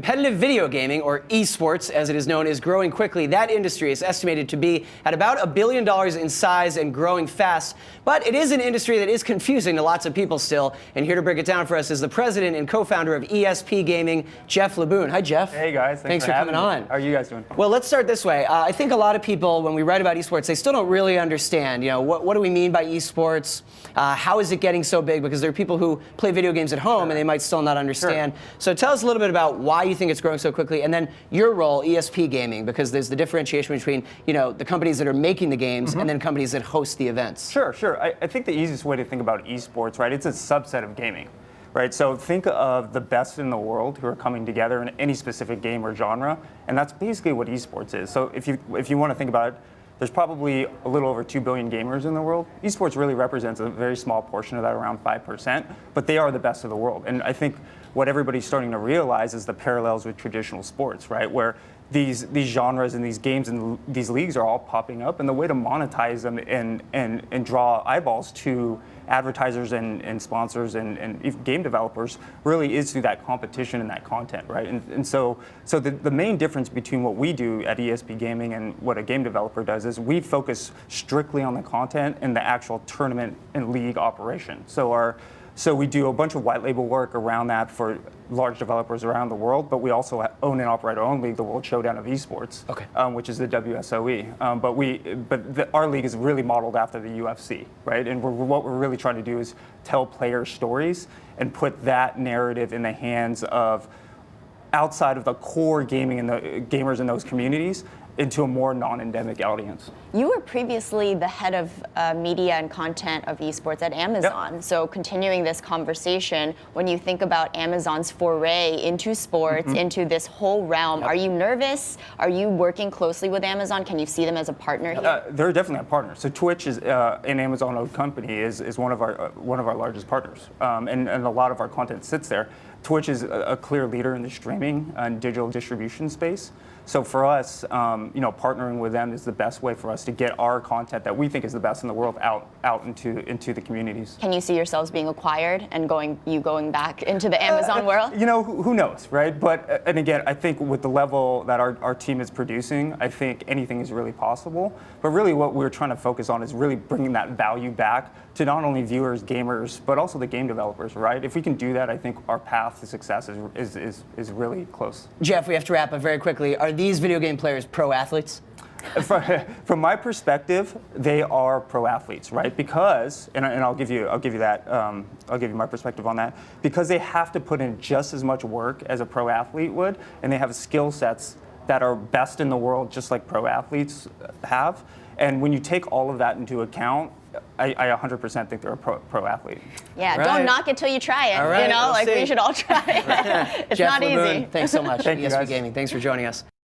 Competitive video gaming, or esports as it is known, is growing quickly. That industry is estimated to be at about $1 billion in size and growing fast. But it is an industry that is confusing to lots of people still. And here to break it down for us is the president and co-founder of ESP Gaming, Jeff Liboon. Hi, Jeff. Hey, guys. Thanks for coming on. How are you guys doing? Well, let's start this way. I think a lot of people, when we write about esports, they still don't really understand, what do we mean by esports? How is it getting so big? Because there are people who play video games at home and they might still not understand. Sure. So tell us a little bit about why you think it's growing so quickly, and then your role, ESP Gaming, because there's the differentiation between, the companies that are making the games and then companies that host the events. Sure. I think the easiest way to think about esports, right, it's a subset of gaming. Right, so think of the best in the world who are coming together in any specific game or genre, and that's basically what esports is. So if you want to think about it, there's probably a little over 2 billion gamers in the world. Esports really represents a very small portion of that, around 5%, but they are the best of the world. And I think what everybody's starting to realize is the parallels with traditional sports, right, where these genres and these games and these leagues are all popping up, and the way to monetize them and draw eyeballs to advertisers and sponsors and game developers really is through that competition and that content, right? And so the main difference between what we do at ESP Gaming and what a game developer does is we focus strictly on the content and the actual tournament and league operation. So we do a bunch of white label work around that for large developers around the world, but we also own and operate our own league, the World Showdown of Esports, which is the WSOE. Our league is really modeled after the UFC, right? And what we're really trying to do is tell player stories and put that narrative in the hands of outside of the core gaming and the gamers in those communities into a more non-endemic audience. You were previously the head of media and content of esports at Amazon. Yep. So continuing this conversation, when you think about Amazon's foray into sports, into this whole realm, are you nervous? Are you working closely with Amazon? Can you see them as a partner here? They're definitely a partner. So Twitch is an Amazon-owned company, is one of our largest partners, and a lot of our content sits there. Twitch is a clear leader in the streaming and digital distribution space. So for us, partnering with them is the best way for us to get our content that we think is the best in the world out into the communities. Can you see yourselves being acquired and going back into the Amazon world? Who knows, right? But and again, I think with the level that our team is producing, I think anything is really possible. But really, what we're trying to focus on is really bringing that value back to not only viewers, gamers, but also the game developers, right? If we can do that, I think our path to success is really close. Jeff, we have to wrap up very quickly. Are these video game players pro athletes? From my perspective, they are pro athletes, right? Because, and I'll give you my perspective on that. Because they have to put in just as much work as a pro athlete would, and they have skill sets that are best in the world, just like pro athletes have. And when you take all of that into account, I 100% think they're a pro athlete. Yeah, Don't knock it till you try it. All right, we should all try it. It's Jeff not Liboon, easy. thanks so much. Thank you, ESP guys. Gaming, thanks for joining us.